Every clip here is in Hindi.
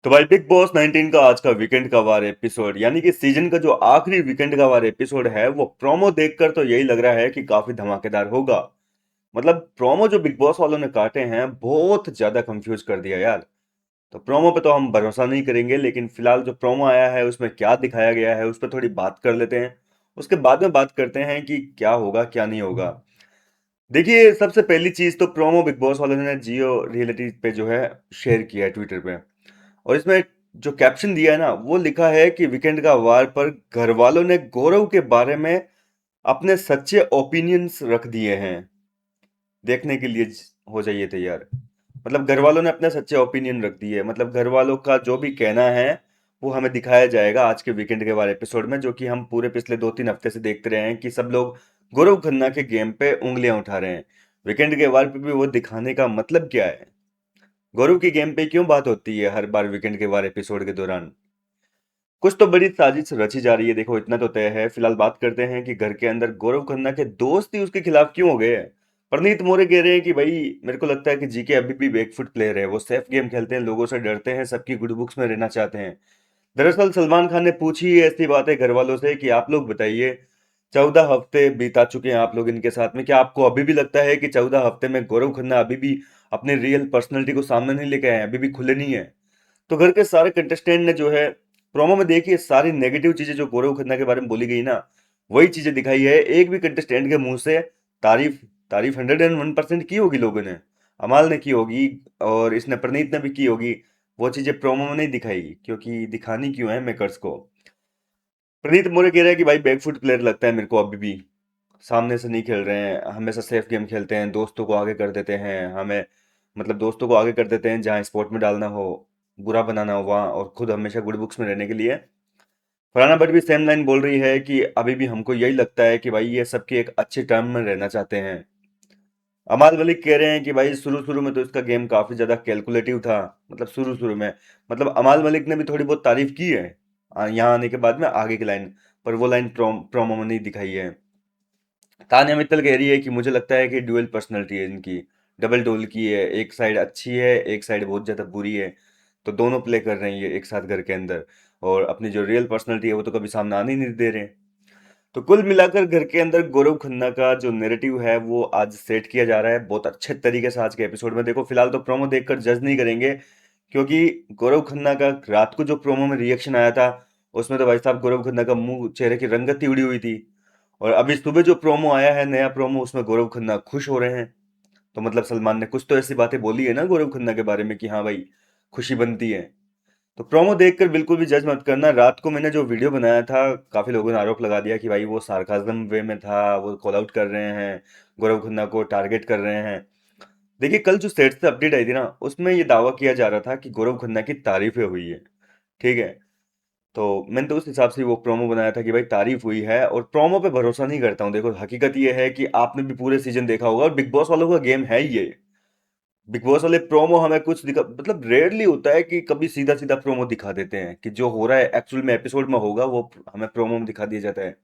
तो भाई बिग बॉस 19 का आज का वीकेंड का वार एपिसोड यानी कि सीजन का जो आखिरी वीकेंड का वार एपिसोड है वो प्रोमो देखकर तो यही लग रहा है कि काफी धमाकेदार होगा। मतलब प्रोमो जो बिग बॉस वालों ने काटे हैं बहुत ज्यादा कंफ्यूज कर दिया यार। तो प्रोमो पे तो हम भरोसा नहीं करेंगे, लेकिन फिलहाल जो प्रोमो आया है उसमें क्या दिखाया गया है उस पर थोड़ी बात कर लेते हैं। उसके बाद में बात करते हैं कि क्या होगा क्या नहीं होगा। देखिए, सबसे पहली चीज तो प्रोमो बिग बॉस वालों ने जियो रियलिटी पे जो है शेयर किया है ट्विटर पे। और इसमें जो कैप्शन दिया है ना वो लिखा है कि वीकेंड का वार पर घर वालों ने गौरव के बारे में अपने सच्चे ओपिनियंस रख दिए हैं। देखने के लिए हो जाइए तैयार। मतलब घर वालों ने अपने सच्चे ओपिनियन रख दिए, मतलब घर वालों का जो भी कहना है वो हमें दिखाया जाएगा आज के वीकेंड के वार एपिसोड में, जो कि हम पूरे पिछले 2-3 हफ्ते से देखते रहे हैं कि सब लोग गौरव खन्ना के गेम पे उंगलियां उठा रहे हैं। वीकेंड के वार पे भी वो दिखाने का मतलब क्या है? गौरव की गेम पे क्यों बात होती है हर बार वीकेंड के वार एपिसोड के दौरान? कुछ तो बड़ी साजिश रची जा रही है। देखो, इतना तो तय है। फिलहाल बात करते हैं कि घर के अंदर गौरव खन्ना के दोस्त ही उसके खिलाफ क्यों हो गए हैं। परनीत मोरे कह रहे हैं कि भाई मेरे को लगता है कि जीके अभी भी बैकफुट प्लेयर है, वो सेफ गेम खेलते हैं, लोगों से डरते हैं, सबकी गुड बुक्स में रहना चाहते हैं। दरअसल सलमान खान ने पूछी ऐसी बातें घर वालों से कि आप लोग बताइए, 14 हफ्ते बीता चुके हैं आप लोग इनके साथ में, क्या आपको अभी भी लगता है कि 14 हफ्ते में गौरव खन्ना अभी भी अपने रियल पर्सनैलिटी को सामने नहीं लेके आए हैं, अभी भी खुले नहीं है? तो घर के सारे कंटेस्टेंट ने जो है प्रोमो में देखिए सारी नेगेटिव चीजें जो गौरव खन्ना के बारे में बोली गई ना, वही चीजें दिखाई है। एक भी कंटेस्टेंट के मुंह से तारीफ तारीफ 101% की होगी लोगों ने। अमाल ने की होगी और इसने प्रणीत ने भी की होगी। वो चीजें प्रोमो में नहीं दिखाई, क्योंकि दिखानी क्यों है मेकर्स को। प्रणीत मोरे कह रहे हैं कि भाई बैकफुट प्लेयर लगता है मेरे को अभी भी, सामने से नहीं खेल रहे हैं, हमेशा सेफ गेम खेलते हैं, दोस्तों को आगे कर देते हैं हमें, मतलब दोस्तों को आगे कर देते हैं जहां स्पोर्ट में डालना हो, बुरा बनाना हो वहां, और खुद हमेशा गुड बुक्स में रहने के लिए। फरहाना बट भी सेम लाइन बोल रही है कि अभी भी हमको यही लगता है कि भाई ये सबके एक अच्छे टर्म में रहना चाहते हैं। अमाल मलिक कह रहे हैं कि भाई शुरू शुरू में तो इसका गेम काफी ज्यादा कैलकुलेटिव था, मतलब शुरू शुरू में, मतलब अमाल मलिक ने भी थोड़ी बहुत तारीफ की है यहाँ आने के बाद में आगे की लाइन, पर वो लाइन प्रोमो में नहीं दिखाई है। तान्या मित्तल कह रही है कि मुझे लगता है कि ड्यूअल पर्सनैलिटी है इनकी, डबल डोल की है, एक साइड अच्छी है एक साइड बहुत ज्यादा बुरी है। तो दोनों प्ले कर रही है एक साथ घर के अंदर, और अपनी जो रियल पर्सनैलिटी है वो तो कभी सामने आने ही नहीं दे रहे। तो कुल मिलाकर घर के अंदर गौरव खन्ना का जो नैरेटिव है वो आज सेट किया जा रहा है बहुत अच्छे तरीके से आज के एपिसोड में। देखो, फिलहाल तो प्रोमो देखकर जज नहीं करेंगे, क्योंकि गौरव खन्ना का रात को जो प्रोमो में रिएक्शन आया था उसमें तो भाई साहब गौरव खन्ना का मुंह, चेहरे की रंगत ही उड़ी हुई थी। और अभी सुबह जो प्रोमो आया है नया प्रोमो, उसमें गौरव खन्ना खुश हो रहे हैं। तो मतलब सलमान ने कुछ तो ऐसी बातें बोली है ना गौरव खन्ना के बारे में कि हाँ भाई खुशी बनती है। तो प्रोमो देखकर बिल्कुल भी जज मत करना। रात को मैंने जो वीडियो बनाया था, काफी लोगों ने आरोप लगा दिया कि भाई वो सार्काज्म वे में था, वो कॉल आउट कर रहे हैं, गौरव खन्ना को टारगेट कर रहे हैं। देखिए, कल जो सेट से अपडेट आई थी ना उसमें ये दावा किया जा रहा था कि गौरव खन्ना की तारीफें हुई है। ठीक है, तो मैंने तो उस हिसाब से वो प्रोमो बनाया था कि भाई तारीफ हुई है, और प्रोमो पे भरोसा नहीं करता हूँ। देखो, हकीकत ये है कि आपने भी पूरे सीजन देखा होगा और बिग बॉस वालों का गेम है ये। बिग बॉस वाले प्रोमो हमें कुछ दिखा, मतलब रेयरली होता है कि कभी सीधा सीधा प्रोमो दिखा देते हैं कि जो हो रहा है एक्चुअल में एपिसोड में होगा वो हमें प्रोमो में दिखा दिया जाता है।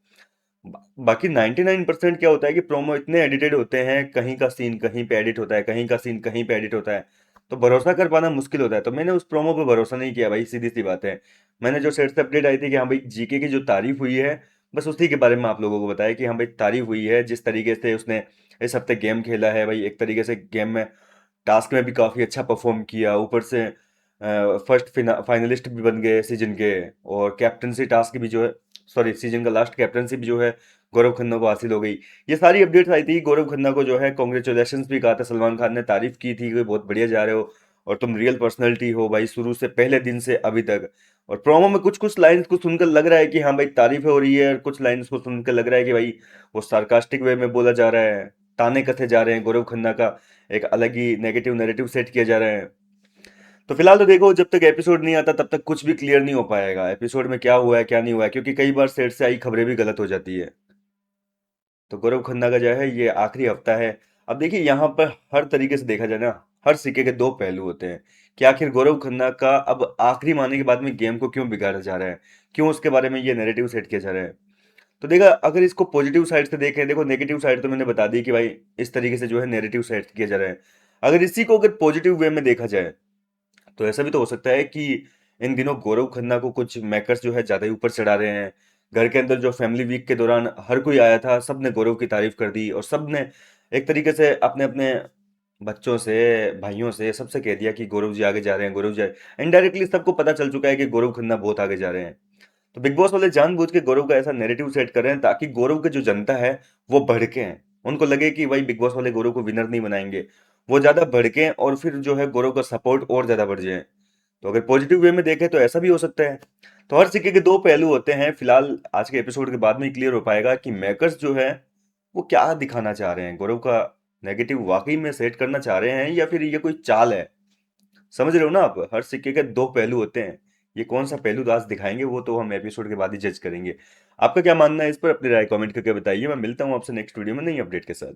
बाकी 99% क्या होता है कि प्रोमो इतने एडिटेड होते हैं, कहीं का सीन कहीं पे एडिट होता है, कहीं का सीन कहीं पे एडिट होता है। तो भरोसा कर पाना मुश्किल होता है। तो मैंने उस प्रोमो पे भरोसा नहीं किया भाई, सीधी सी बात है। मैंने जो सेट से अपडेट आई थी कि हाँ भाई जीके की जो तारीफ हुई है, बस उसी के बारे में आप लोगों को बताया कि हाँ भाई तारीफ हुई है। जिस तरीके से उसने इस हफ्ते गेम खेला है भाई, एक तरीके से गेम में टास्क में भी काफी अच्छा परफॉर्म किया, ऊपर से फर्स्ट फाइनलिस्ट भी बन गए सीजन के, और कैप्टनसी टास्क भी जो है, सॉरी सीजन का लास्ट कैप्टनसी भी जो है गौरव खन्ना को हासिल हो गई। ये सारी अपडेट्स आई थी। गौरव खन्ना को जो है कॉन्ग्रेचुलेशंस भी कहा था, सलमान खान ने तारीफ की थी कि बहुत बढ़िया जा रहे हो और तुम रियल पर्सनैलिटी हो भाई, शुरू से पहले दिन से अभी तक। और प्रोमो में कुछ कुछ लाइंस को सुनकर लग रहा है कि हाँ भाई तारीफें हो रही है, और कुछ लाइंस को सुनकर लग रहा है कि भाई वो सार्कास्टिक वे में बोला जा रहा है, ताने कथे जा रहे हैं गौरव खन्ना का, एक अलग ही नेगेटिव नैरेटिव सेट किया जा रहा है। तो फिलहाल तो देखो, जब तक एपिसोड नहीं आता तब तक कुछ भी क्लियर नहीं हो पाएगा एपिसोड में क्या हुआ है क्या नहीं हुआ है, क्योंकि कई बार सेट से आई खबरें भी गलत हो जाती है। तो गौरव खन्ना का जो है ये आखिरी हफ्ता है। अब देखिए, यहाँ पर हर तरीके से देखा जाए ना, हर सिक्के के दो पहलू होते हैं। कि आखिर गौरव खन्ना का अब आखिरी मानने के बाद में गेम को क्यों बिगाड़ा जा रहा है, क्यों उसके बारे में ये नैरेटिव सेट किया जा रहा है। तो देखा, अगर इसको पॉजिटिव साइड से देखें, देखो नेगेटिव साइड तो मैंने बता दी कि भाई इस तरीके से जो है नैरेटिव सेट किया जा रहा है। अगर इसी को अगर पॉजिटिव वे में देखा जाए तो ऐसा भी तो हो सकता है कि इन दिनों गौरव खन्ना को कुछ मेकर्स जो है ज्यादा ही ऊपर चढ़ा रहे हैं। घर के अंदर जो फैमिली वीक के दौरान हर कोई आया था, सबने गौरव की तारीफ कर दी और सबने एक तरीके से अपने अपने बच्चों से, भाइयों से, सबसे कह दिया कि गौरव जी आगे जा रहे हैं, गौरव जी इनडायरेक्टली सबको पता चल चुका है कि गौरव खन्ना बहुत आगे जा रहे हैं। तो बिग बॉस वाले जानबूझ के गौरव का ऐसा नैरेटिव सेट कर रहे हैं ताकि गौरव के जो जनता है वो भड़के हैं, उनको लगे कि भाई बिग बॉस वाले गौरव को विनर नहीं बनाएंगे, वो ज्यादा भड़के और फिर जो है गौरव का सपोर्ट और ज्यादा बढ़ जाए। तो अगर पॉजिटिव वे में देखें तो ऐसा भी हो सकता है। तो हर सिक्के के दो पहलू होते हैं। फिलहाल आज के एपिसोड के बाद में ही क्लियर हो पाएगा कि मेकर्स जो है वो क्या दिखाना चाह रहे हैं, गौरव का नेगेटिव वाकई में सेट करना चाह रहे हैं या फिर ये कोई चाल है। समझ रहे हो ना आप, हर सिक्के के दो पहलू होते हैं। ये कौन सा पहलू आज दिखाएंगे वो तो हम एपिसोड के बाद ही जज करेंगे। आपका क्या मानना है इस पर, अपनी राय कमेंट करके बताइए। मैं मिलता हूँ आपसे नेक्स्ट वीडियो में नई अपडेट के साथ।